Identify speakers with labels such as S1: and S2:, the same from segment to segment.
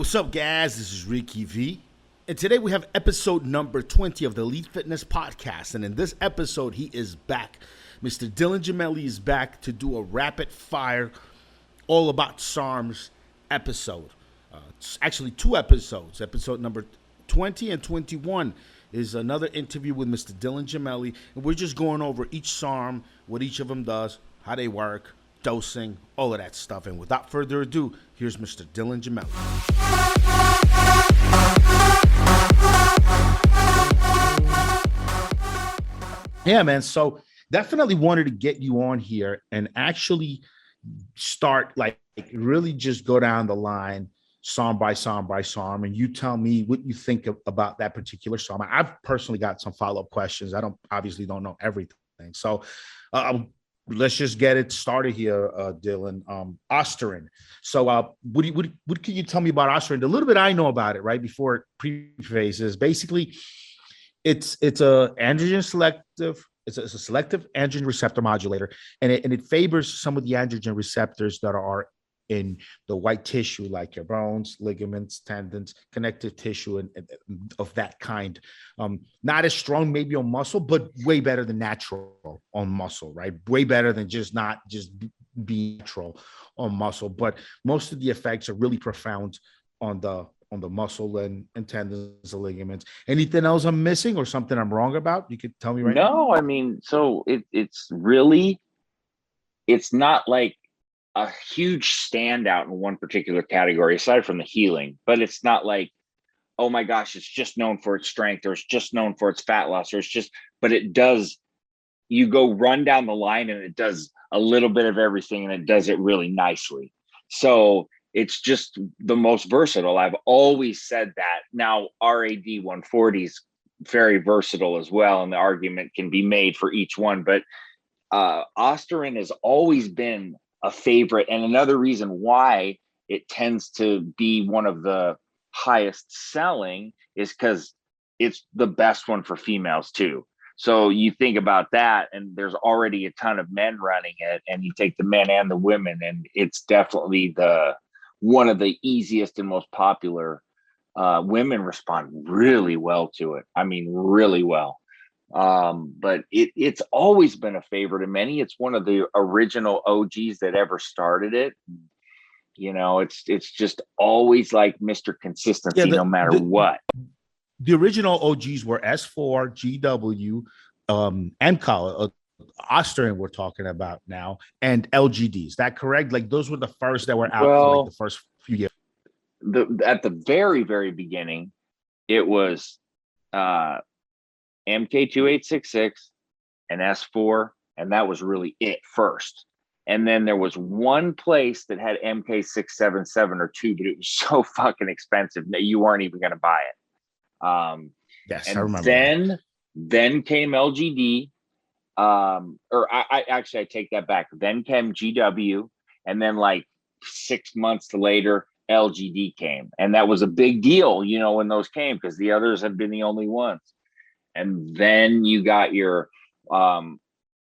S1: What's up, guys? This is Ricky V. And today we have episode number 20 of the Elite Fitness Podcast. And in this episode, he is back. Mr. Dylan Gemelli is back to do a rapid fire, all about SARMS episode. It's actually two episodes. Episode number 20 and 21 is another interview with Mr. Dylan Gemelli. And we're just going over each SARM, what each of them does, how they work, dosing, all of that stuff. And without further ado, here's Mr. Dylan Gemelli. Yeah, man. So definitely wanted to get you on here and actually start like really just go down the line, SARM by SARM by SARM, and you tell me what you think about that particular SARM. I've personally got some follow-up questions. I don't know everything. So let's just get it started here, Dylan. Osterin. So what can you tell me about Osterin? A little bit I know about it, right? Before it prefaces, basically, it's a androgen selective. It's a selective androgen receptor modulator, and it favors some of the androgen receptors that are in the white tissue, like your bones, ligaments, tendons, connective tissue, and of that kind. Not as strong maybe on muscle, but way better than natural on muscle, right? Way better than not just be natural on muscle. But most of the effects are really profound on the muscle and tendons and ligaments. Anything else I'm missing or something I'm wrong about? You could tell me right now.
S2: No, I mean, so it's not like a huge standout in one particular category aside from the healing, but it's not like, oh my gosh, it's just known for its strength, or it's just known for its fat loss, or but it does, you go run down the line and it does a little bit of everything, and it does it really nicely. So it's just the most versatile. I've always said that. Now, RAD 140 is very versatile as well, and the argument can be made for each one. But Osterin has always been a favorite, and another reason why it tends to be one of the highest selling is because it's the best one for females too. So you think about that, and there's already a ton of men running it, and you take the men and the women, and it's definitely one of the easiest and most popular. Women respond really well to it. I mean, really well. But it's always been a favorite of many. It's one of the original OGs that ever started it. You know, it's just always like Mr. Consistency, no matter what.
S1: The original OGs were S4, GW, MCOL, Osterin we're talking about now, and LGD. Is that correct? Like those were the first that were out for like the first few years.
S2: At the very, very beginning, it was MK2866 and S4, and that was really it first. And then there was one place that had MK677 or 2, but it was so fucking expensive that you weren't even going to buy it.
S1: Yes,
S2: and
S1: I remember.
S2: Then came LGD. I take that back. Then came GW, and then like 6 months later, LGD came, and that was a big deal, you know, when those came, because the others had been the only ones. And then you got your RAD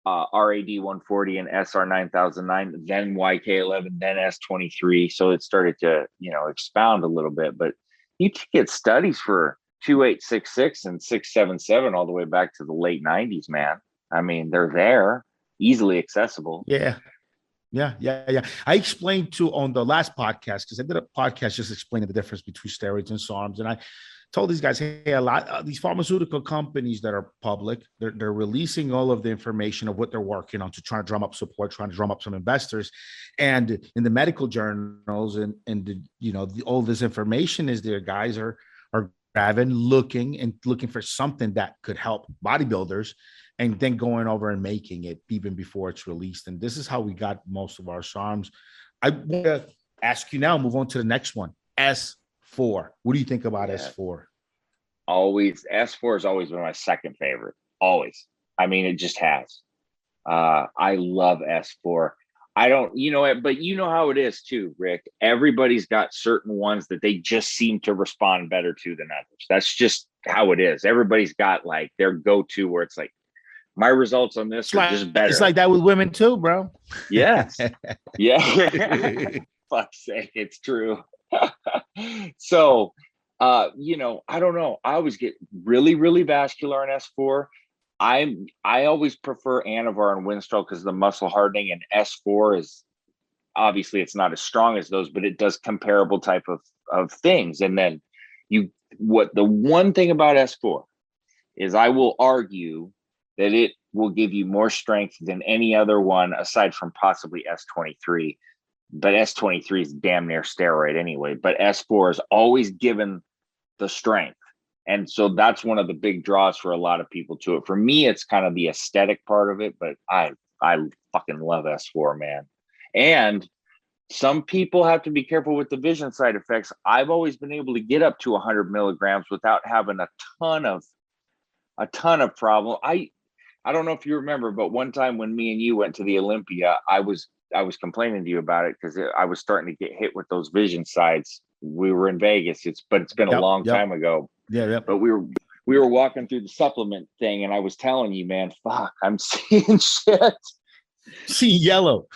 S2: 140 and SR 9009, then YK11, then S23. So it started to, expound a little bit. But you could get studies for 2866 and 677 all the way back to the late 90s, man. I mean, they're there, easily accessible.
S1: Yeah. I explained on the last podcast, because I did a podcast just explaining the difference between steroids and SARMs, and I told these guys, hey, a lot of these pharmaceutical companies that are public, they're releasing all of the information of what they're working on to try to drum up support, trying to drum up some investors, and in the medical journals and all this information is there. Guys are grabbing, looking for something that could help bodybuilders, and then going over and making it even before it's released. And this is how we got most of our SARMs. I want to ask you now, move on to the next one, S4. What do you think about S4?
S2: Always. S4 has always been my second favorite. Always. I mean, it just has. I love S4. I don't, but you know how it is too, Rick. Everybody's got certain ones that they just seem to respond better to than others. That's just how it is. Everybody's got like their go-to where it's like, my results on this are just better.
S1: It's like that with women too, bro.
S2: Yes. Yeah. Fuck's sake, it's true. So, I don't know. I always get really, really vascular in S4. I always prefer Anavar and Winstrol because the muscle hardening, and S4 is obviously it's not as strong as those, but it does comparable type of things. And then the one thing about S4 is I will argue that it will give you more strength than any other one aside from possibly S23. But S23 is damn near steroid anyway. But S4 is always given the strength. And so that's one of the big draws for a lot of people to it. For me, it's kind of the aesthetic part of it, but I fucking love S4, man. And some people have to be careful with the vision side effects. I've always been able to get up to 100 milligrams without having a ton of problem. I don't know if you remember, but one time when me and you went to the Olympia, I was complaining to you about it because I was starting to get hit with those vision sides. We were in Vegas. It's been a long time ago.
S1: Yeah.
S2: But we were walking through the supplement thing, and I was telling you, man, fuck, I'm seeing shit.
S1: See yellow.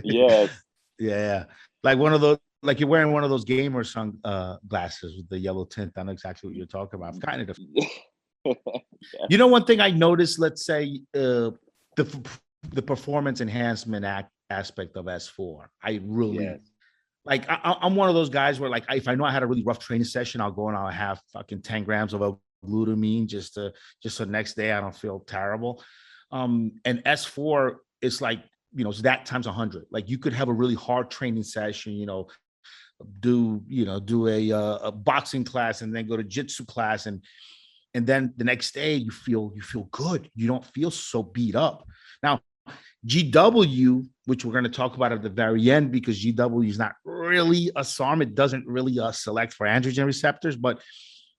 S2: Yes.
S1: Yeah. Like one of those, like you're wearing one of those gamer glasses with the yellow tint. I know exactly what you're talking about. Kind of. You know, one thing I noticed, let's say, the performance enhancement aspect of S4. I really like. I'm one of those guys where, like, if I know I had a really rough training session, I'll go and I'll have fucking 10 grams of glutamine just so the next day I don't feel terrible. And S4 is like, it's that times 100. Like, you could have a really hard training session, do a boxing class and then go to jiu-jitsu class, and then the next day you feel good. You don't feel so beat up. Now, GW, which we're going to talk about at the very end, because GW is not really a SARM. It doesn't really select for androgen receptors, but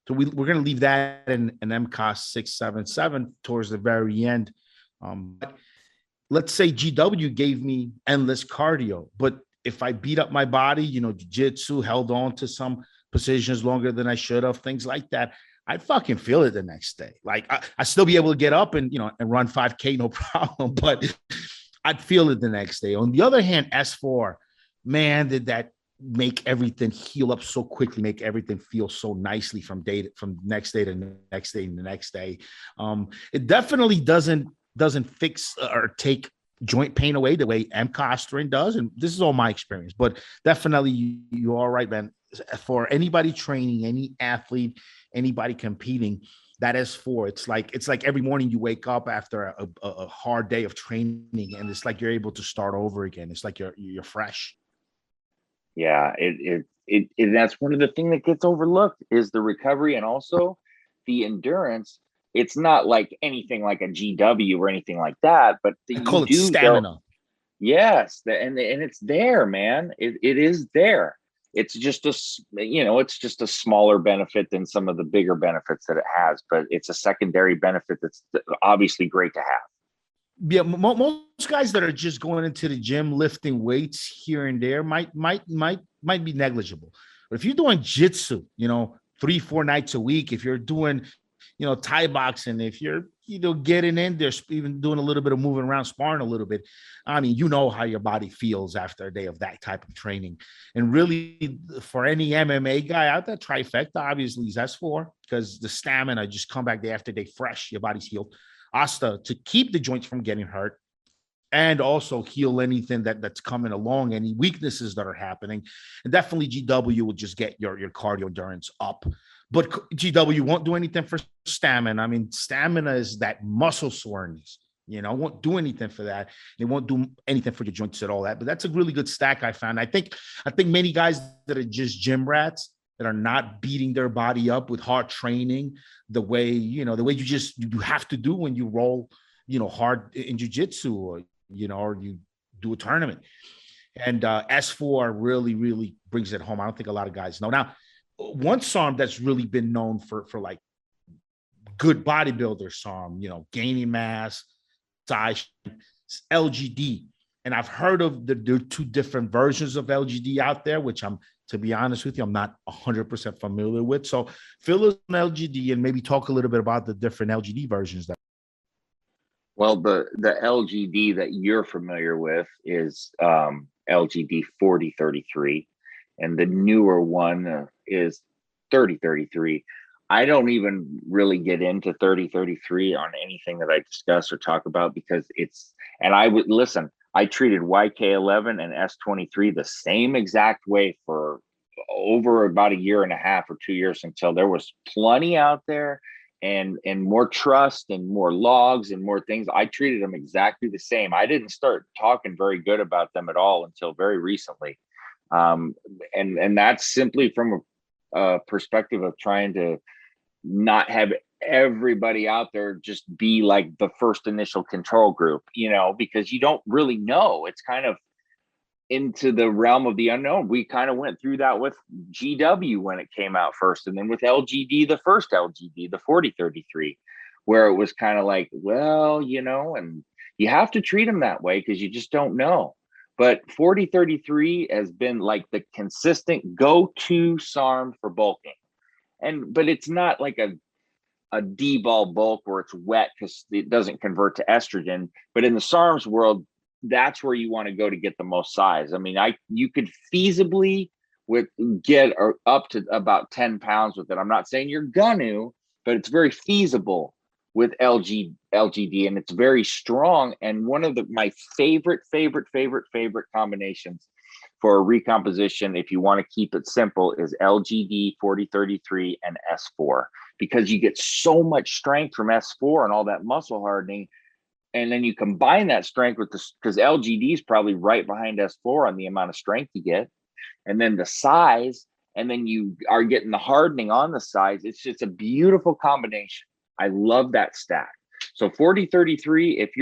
S1: so we're going to leave that in an MCOS 677 towards the very end. But let's say GW gave me endless cardio, but if I beat up my body, jiu-jitsu, held on to some positions longer than I should have, things like that, I'd fucking feel it the next day. Like, I still be able to get up and run 5K, no problem, but I'd feel it the next day. On the other hand, S4, man, did that make everything heal up so quickly, make everything feel so nicely from next day to next day and the next day. It definitely doesn't fix or take joint pain away the way M-Costrin does. And this is all my experience, but definitely you're all right, man. For anybody training, any athlete, anybody competing, that S4, it's like every morning you wake up after a hard day of training, and it's like you're able to start over again. It's like you're fresh.
S2: Yeah, it that's one of the things that gets overlooked is the recovery and also the endurance. It's not like anything like a GW or anything like that, but
S1: I call it stamina.
S2: Yes, and it's there, man. It is there. It's just a smaller benefit than some of the bigger benefits that it has, but it's a secondary benefit that's obviously great to have.
S1: Yeah, most guys that are just going into the gym lifting weights here and there might be negligible. But if you're doing jitsu, 3-4 nights a week, if you're doing Thai boxing, if you're getting in there, even doing a little bit of moving around, sparring a little bit, I mean, how your body feels after a day of that type of training. And really, for any MMA guy out there, trifecta obviously is S4, because the stamina, just come back day after day fresh, your body's healed. Asta, to keep the joints from getting hurt, and also heal anything that's coming along, any weaknesses that are happening. And definitely GW will just get your cardio endurance up. But GW won't do anything for stamina. I mean, stamina is that muscle soreness. Won't do anything for that. It won't do anything for your joints at all. But that's a really good stack I found. I think many guys that are just gym rats, that are not beating their body up with hard training, the way you have to do when you roll, hard in jiu-jitsu, or you do a tournament. And S4 really, really brings it home. I don't think a lot of guys know. Now, one SARM that's really been known for like good bodybuilder SARM, gaining mass, size, LGD. And I've heard of the two different versions of LGD out there, which to be honest with you, I'm not 100% familiar with. So fill us on LGD and maybe talk a little bit about the different LGD versions.
S2: Well, the LGD that you're familiar with is LGD 4033. and the newer one is 3033. I don't even really get into 3033 on anything that I discuss or talk about because and I would listen, I treated YK11 and S23 the same exact way for over about a year and a half or 2 years until there was plenty out there and more trust and more logs and more things. I treated them exactly the same. I didn't start talking very good about them at all until very recently. And that's simply from a perspective of trying to not have everybody out there just be like the first initial control group, because you don't really know. It's kind of into the realm of the unknown. We kind of went through that with GW when it came out first, and then with LGD, the first LGD, the 4033, where it was kind of like, well, and you have to treat them that way because you just don't know. But 4033 has been like the consistent go-to SARM for bulking. But it's not like a D-ball bulk where it's wet because it doesn't convert to estrogen. But in the SARMS world, that's where you want to go to get the most size. I mean, you could feasibly get up to about 10 pounds with it. I'm not saying you're gonna, but it's very feasible with LGD, and it's very strong. And one of my favorite combinations for a recomposition, if you want to keep it simple, is LGD 4033 and S4, because you get so much strength from S4 and all that muscle hardening. And then you combine that strength with because LGD is probably right behind S4 on the amount of strength you get, and then the size, and then you are getting the hardening on the size. It's just a beautiful combination. I love that stack. So 4033, if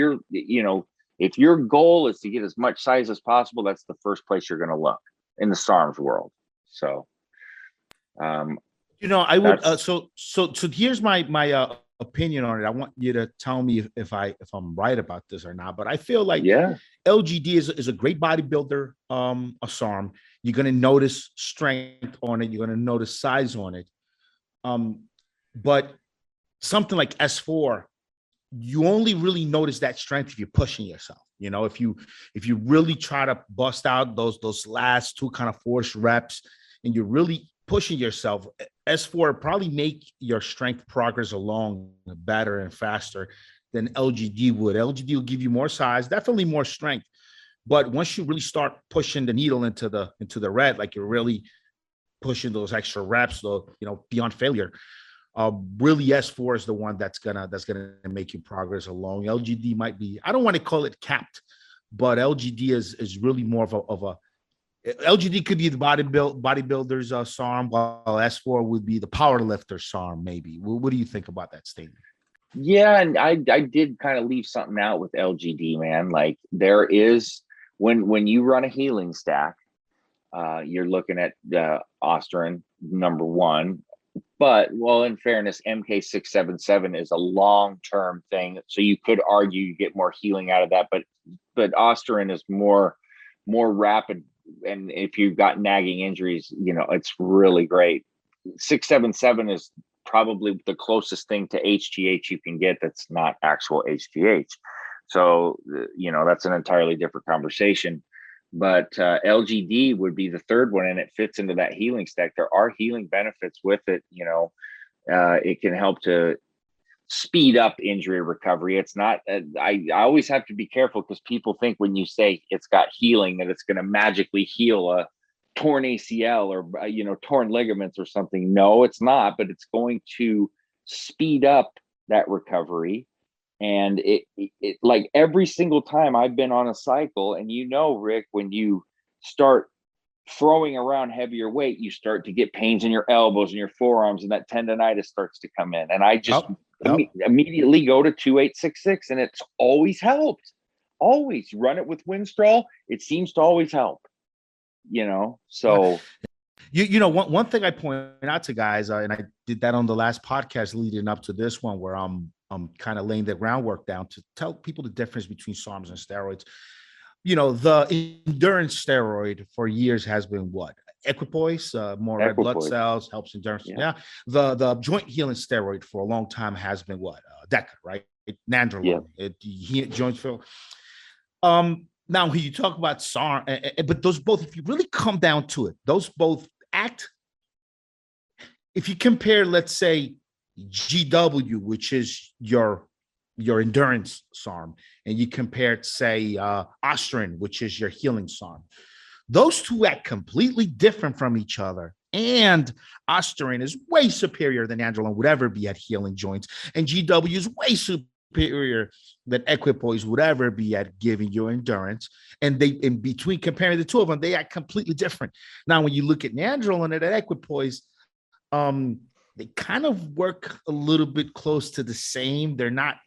S2: your goal is to get as much size as possible, that's the first place you're going to look in the SARMS world. So,
S1: I would. So here's my opinion on it. I want you to tell me if I'm right about this or not. But I feel like LGD is a great bodybuilder, a SARM. You're going to notice strength on it. You're going to notice size on it. But something like S4, you only really notice that strength if you're pushing yourself. If you really try to bust out those last two kind of forced reps and you're really pushing yourself, S4 probably make your strength progress along better and faster than LGD would. LGD will give you more size, definitely more strength. But once you really start pushing the needle into the red, like you're really pushing those extra reps, beyond failure, really S4 is the one that's gonna make you progress along. LGD might be, I don't want to call it capped, but LGD is really more of a LGD could be the bodybuilder's SARM, while S4 would be the power lifter SARM, maybe. What do you think about that statement?
S2: Yeah, and I did kind of leave something out with LGD, man. Like there is, when you run a healing stack, you're looking at Osterin number one. But, well, in fairness, MK677 is a long-term thing. So you could argue you get more healing out of that. But Osterin is more rapid. And if you've got nagging injuries, it's really great. 677 is probably the closest thing to HGH you can get that's not actual HGH. So, that's an entirely different conversation. But LGD would be the third one, and it fits into that healing stack. There are healing benefits with it. It can help to speed up injury recovery. It's not, I always have to be careful because people think when you say it's got healing that it's going to magically heal a torn ACL or, torn ligaments or something. No, it's not, but it's going to speed up that recovery. And it like every single time I've been on a cycle, and Rick, when you start throwing around heavier weight, you start to get pains in your elbows and your forearms, and that tendonitis starts to come in. And I just immediately go to 2866, and it's always helped. Always run it with Winstrol. It seems to always help. So.
S1: One thing I point out to guys, and I did that on the last podcast leading up to this one, where I'm kind of laying the groundwork down to tell people the difference between SARMs and steroids. The endurance steroid for years has been what? Equipoise, more red blood cells, helps endurance. Yeah. The joint healing steroid for a long time has been what? DECA, right? Nandrolone. Joints feel. Now, when you talk about SARM, but those both, if you really come down to it, those both act. If you compare, let's say, GW, which is your endurance SARM, and you compare it, say, Ostrin, which is your healing SARM, those two act completely different from each other. And Ostrin is way superior than Nandrolone would ever be at healing joints, and GW is way superior than Equipoise would ever be at giving you endurance. And they, in between, comparing the two of them, they act completely different. Now, when you look at Nandrolone and at Equipoise, they kind of work a little bit close to the same. They're not,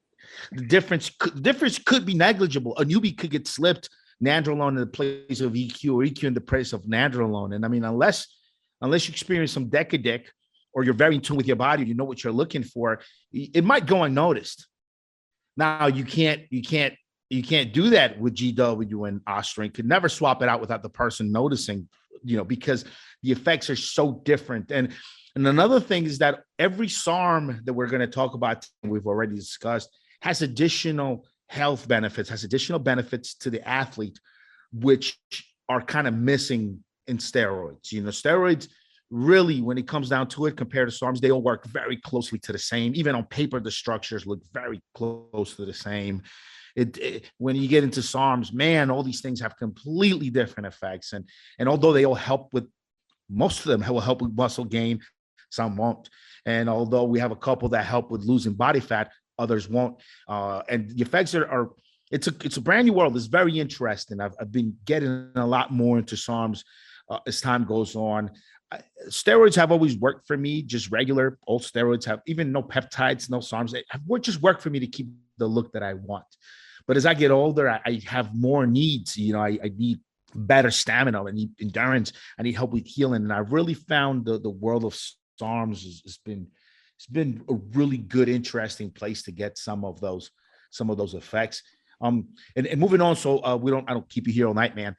S1: the difference could be negligible. A newbie could get slipped Nandrolone in the place of EQ, or EQ in the place of Nandrolone. And I mean, unless you experience some deck or you're very in tune with your body, you know what you're looking for, it might go unnoticed. Now, you can't do that with GW and Ostrin. Could never swap it out without the person noticing, because the effects are so different. And another thing is that every SARM that we're going to talk about, we've already discussed, has additional health benefits, has additional benefits to the athlete, which are kind of missing in steroids. Steroids really, when it comes down to it, compared to SARMs, they all work very closely to the same. Even on paper, the structures look very close to the same. When you get into SARMs, man, all these things have completely different effects. And although they all help with, most of them will help with muscle gain, some won't. And although we have a couple that help with losing body fat, others won't. And the effects are it's a brand new world. It's very interesting. I've been getting a lot more into SARMs as time goes on. Steroids have always worked for me, just regular old steroids, have even no peptides, no SARMs. They have just worked for me to keep the look that I want. But as I get older, I have more needs. I need better stamina. I need endurance. I need help with healing. And I've really found the world of SARMs has been a really good, interesting place to get some of those effects. And moving on, so I don't keep you here all night, man.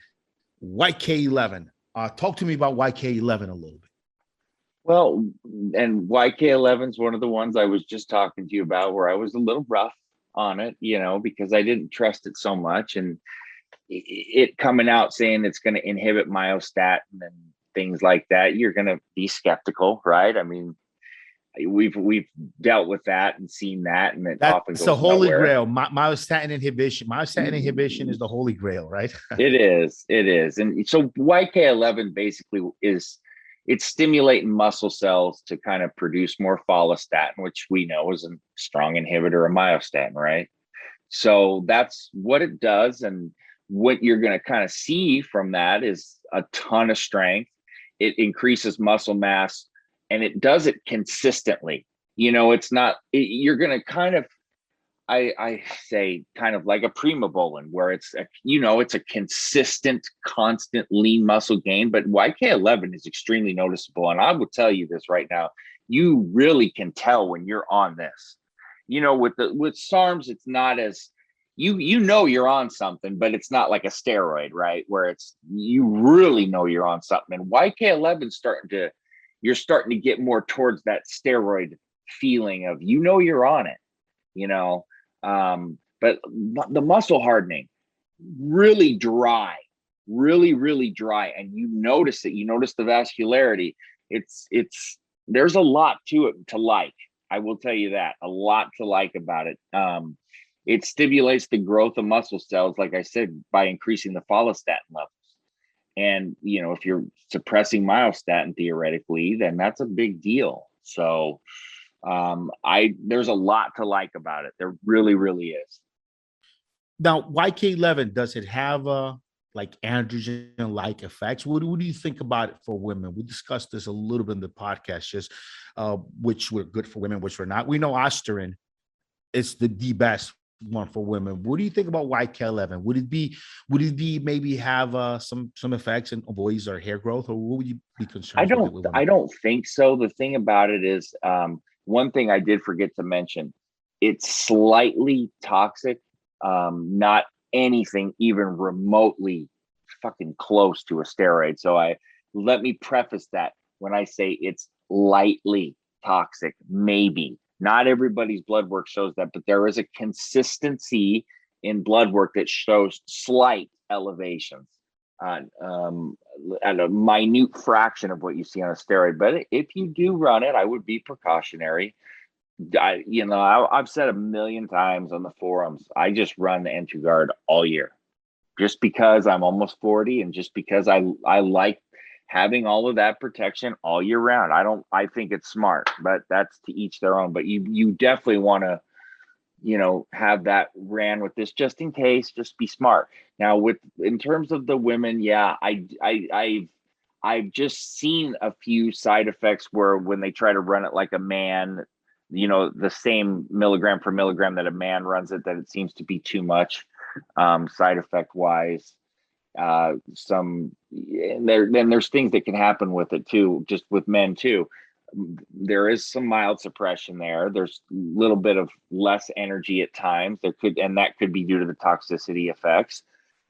S1: YK11. Talk to me about YK11 a little bit.
S2: Well, and YK11 is one of the ones I was just talking to you about, where I was a little rough on it, because I didn't trust it so much, and it coming out saying it's going to inhibit myostatin and things like that, you're going to be skeptical, right? I mean, we've dealt with that and seen that, and it often goes
S1: the holy
S2: nowhere.
S1: grail. Myostatin inhibition. Myostatin inhibition is the holy grail, right?
S2: It is. And so YK11 basically it's stimulating muscle cells to kind of produce more follistatin, which we know is a strong inhibitor of myostatin, right? So that's what it does. And what you're going to kind of see from that is a ton of strength. It increases muscle mass, and it does it consistently. It's not, you're going to kind of, I say kind of like a primobolan, where it's a consistent, constant lean muscle gain. But YK11 is extremely noticeable, and I will tell you this right now: you really can tell when you're on this. With SARMs, it's not as you're on something, but it's not like a steroid, right? Where it's you really know you're on something. And YK11 you're starting to get more towards that steroid feeling of you're on it. But the muscle hardening, really dry, really dry. And you notice it, you notice the vascularity. There's a lot to it to like. I will tell you that, a lot to like about it. It stimulates the growth of muscle cells, like I said, by increasing the follistatin levels. And, if you're suppressing myostatin theoretically, then that's a big deal. So, there's a lot to like about it. There really, really is.
S1: Now, YK11, does it have like androgen-like effects? What do you think about it for women? We discussed this a little bit in the podcast, just which were good for women, which were not. We know Ostrin is the best one for women. What do you think about YK11? Would it be maybe have some effects in boys or hair growth, or what would you be concerned with?
S2: I don't think so. The thing about it is, one thing I did forget to mention, it's slightly toxic, not anything even remotely fucking close to a steroid. So let me preface that when I say it's lightly toxic, maybe. Not everybody's blood work shows that, but there is a consistency in blood work that shows slight elevations, at a minute fraction of what you see on a steroid. But if you do run it, I would be precautionary. I've said a million times on the forums, I just run the entry guard all year, just because I'm almost 40, and just because I like having all of that protection all year round. I think it's smart, but that's to each their own. But you definitely want to, have that ran with this just in case. Just be smart. Now, in terms of the women, yeah, I've just seen a few side effects where when they try to run it like a man, the same milligram per milligram that a man runs it, that it seems to be too much, side effect wise. Then there's things that can happen with it too, just with men too. There is some mild suppression there. There's a little bit of less energy at times. That could be due to the toxicity effects.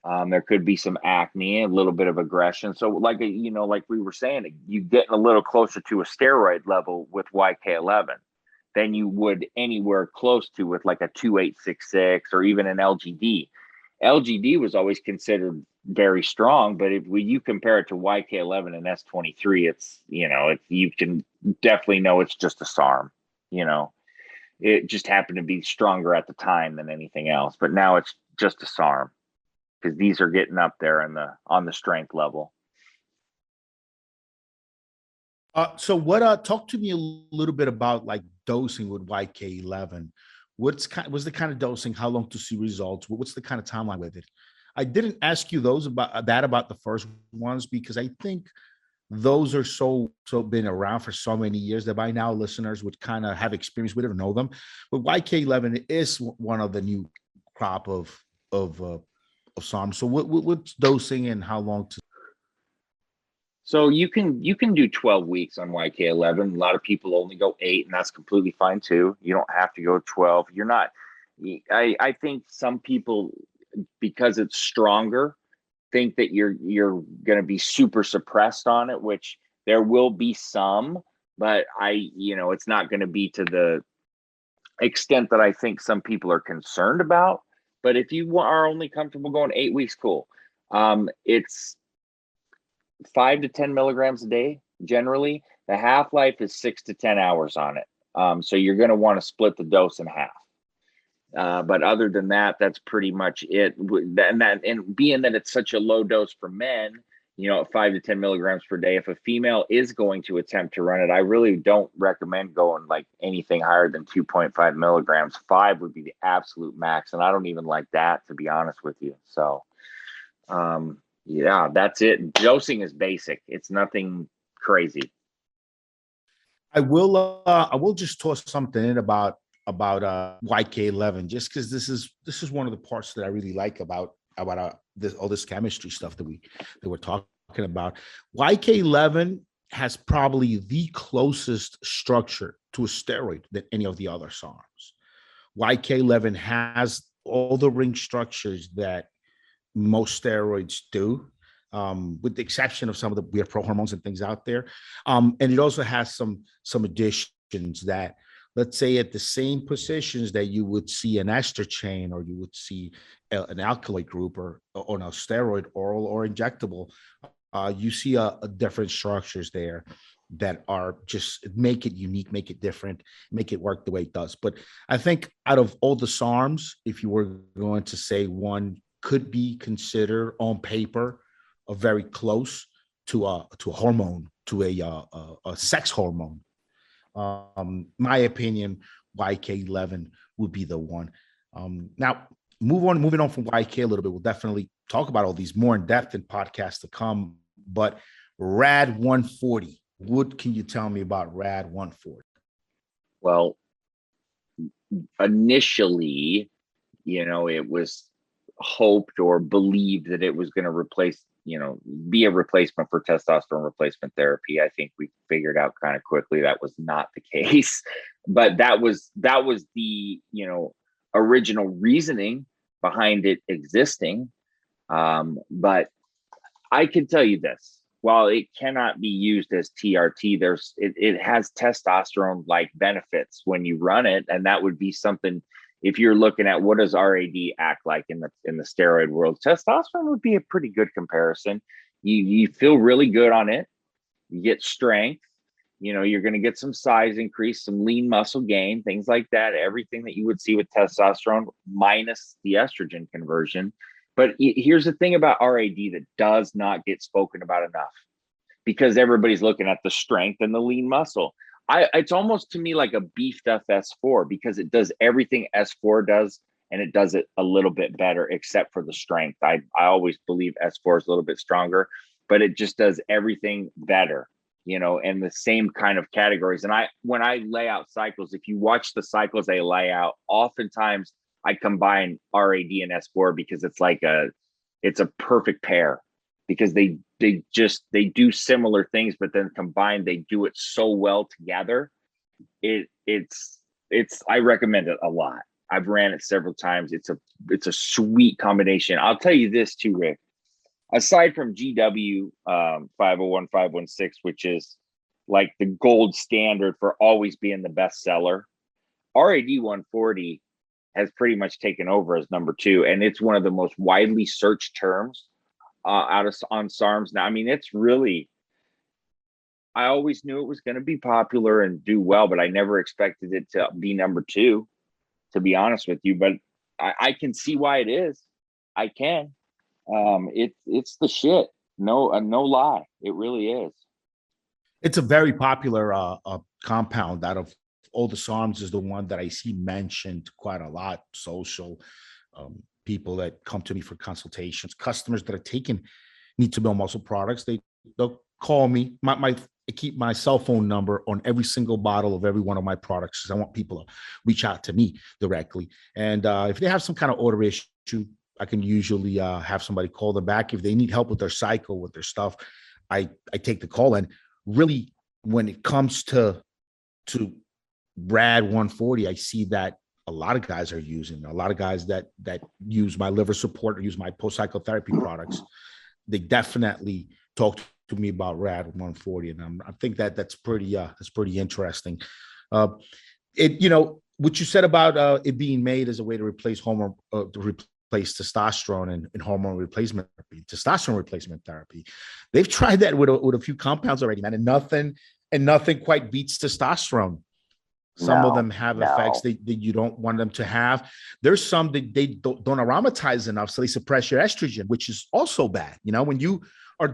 S2: There could be some acne, a little bit of aggression. So like we were saying, you getting a little closer to a steroid level with YK11 than you would anywhere close to with like a 2866 or even an LGD. LGD was always considered very strong, but if you compare it to YK11 and S23, it's you can definitely know it's just a SARM. It just happened to be stronger at the time than anything else, but now it's just a SARM, because these are getting up there on the strength level.
S1: So talk to me a little bit about like dosing with YK11. What's the kind of dosing? How long to see results? What's the kind of timeline with it? I didn't ask you about the first ones, because I think those are so been around for so many years that by now listeners would kind of have experience with it or know them. But YK11 is one of the new crop of SARMs. So what's dosing and how long to?
S2: So you can do 12 weeks on YK11. A lot of people only go 8, and that's completely fine too. You don't have to go 12. You're not. I think some people, because it's stronger, think that you're going to be super suppressed on it, which there will be some, but it's not going to be to the extent that I think some people are concerned about. But if you are only comfortable going 8 weeks, cool. It's 5 to 10 milligrams a day. Generally, the half-life is 6 to 10 hours on it. So you're going to want to split the dose in half. But other than that, that's pretty much it. And being that it's such a low dose for men, at 5 to 10 milligrams per day, if a female is going to attempt to run it, I really don't recommend going like anything higher than 2.5 milligrams. 5 would be the absolute max. And I don't even like that, to be honest with you. So, yeah, that's it. Dosing is basic. It's nothing crazy.
S1: I will just toss something in about YK11, just because this is one of the parts that I really like about all this chemistry stuff that we're talking about. YK11 has probably the closest structure to a steroid than any of the other SARMs. YK11 has all the ring structures that most steroids do, with the exception of some of the weird prohormones and things out there. And it also has some additions that, let's say, at the same positions that you would see an ester chain, or you would see an alkaloid group, or on a steroid, oral or injectable, you see a different structures there that are just make it unique, make it different, make it work the way it does. But I think out of all the SARMs, if you were going to say one could be considered on paper a very close to a hormone, to a sex hormone, my opinion, YK11 would be the one. Now, moving on from YK a little bit, we'll definitely talk about all these more in depth in podcasts to come. But RAD 140, what can you tell me about RAD 140?
S2: Well, initially, it was hoped or believed that it was going to be a replacement for testosterone replacement therapy. I think we figured out kind of quickly that was not the case, but that was the original reasoning behind it existing. But I can tell you this: while it cannot be used as TRT, it has testosterone like benefits when you run it, and that would be something. if you're looking at what does RAD act like in the steroid world, testosterone would be a pretty good comparison. You feel really good on it. You get strength. You're going to get some size increase, some lean muscle gain, things like that. Everything that you would see with testosterone minus the estrogen conversion. But here's the thing about RAD that does not get spoken about enough, because everybody's looking at the strength and the lean muscle. It's almost to me like a beefed up S4, because it does everything S4 does, and it does it a little bit better, except for the strength. I always believe S4 is a little bit stronger, but it just does everything better, and the same kind of categories. And when I lay out cycles, if you watch the cycles I lay out, oftentimes I combine RAD and S4, because it's a perfect pair, because they do similar things, but then combined, they do it so well together. It's I recommend it a lot. I've ran it several times. It's a sweet combination. I'll tell you this too, Rick. Aside from GW 501, 516, which is like the gold standard for always being the best seller, RAD 140 has pretty much taken over as number 2, and it's one of the most widely searched terms on SARMS. Now, I mean, it's really, I always knew it was going to be popular and do well, but I never expected it to be number 2, to be honest with you. But I can see why it is. I can. It's the shit. No lie. It really is.
S1: It's a very popular compound. Out of all the SARMs, is the one that I see mentioned quite a lot. Social people that come to me for consultations, customers that are taking need to build muscle products. They'll call me. I keep my cell phone number on every single bottle of every one of my products, because I want people to reach out to me directly. And if they have some kind of order issue, I can usually have somebody call them back. If they need help with their cycle, with their stuff, I take the call. And really, when it comes to RAD 140, I see that a lot of guys are using, a lot of guys that use my liver support or use my post-psychotherapy products. They definitely talk to me about RAD 140. And I think that's pretty interesting. What you said about it being made as a way to replace hormone, to replace testosterone and hormone replacement therapy, testosterone replacement therapy. They've tried that with a few compounds already, man, and nothing quite beats testosterone. Some of them have effects that you don't want them to have. There's some that they don't aromatize enough, so they suppress your estrogen, which is also bad. When you are a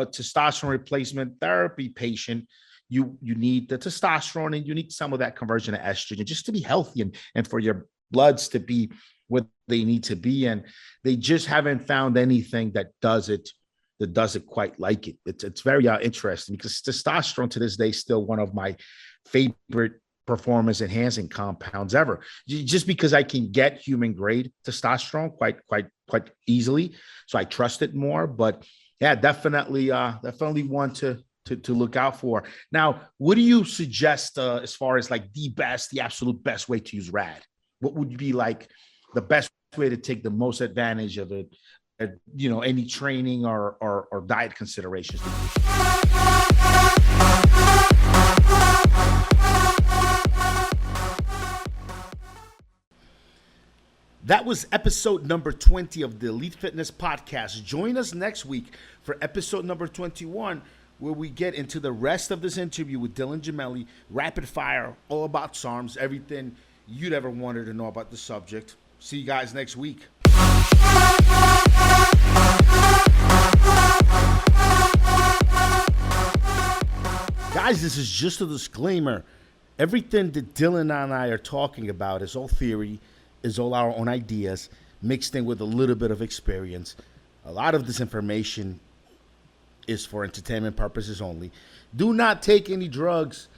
S1: testosterone replacement therapy patient, you need the testosterone and you need some of that conversion to estrogen just to be healthy and for your bloods to be what they need to be. And they just haven't found anything that does it quite like it. It's very interesting, because testosterone to this day is still one of my favorite performance enhancing compounds ever, just because I can get human grade testosterone quite easily, so I trust it more. But yeah, definitely one to look out for. Now, what do you suggest as far as like the absolute best way to use RAD? What would be like the best way to take the most advantage of it? Any training or diet considerations? That was episode number 20 of the Elite Fitness Podcast. Join us next week for episode number 21, where we get into the rest of this interview with Dylan Gemelli, rapid fire, all about SARMs, everything you'd ever wanted to know about the subject. See you guys next week. Guys, this is just a disclaimer. Everything that Dylan and I are talking about is all theory, is all our own ideas, mixed in with a little bit of experience. A lot of this information is for entertainment purposes only. Do not take any drugs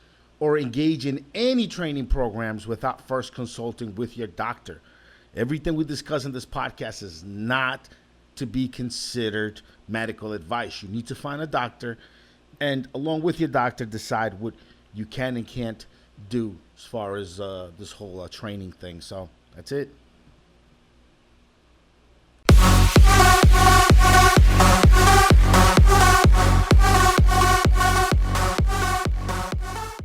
S1: or engage in any training programs without first consulting with your doctor. Everything we discuss in this podcast is not to be considered medical advice. You need to find a doctor, and along with your doctor, decide what you can and can't do as far as this whole training thing. So that's it.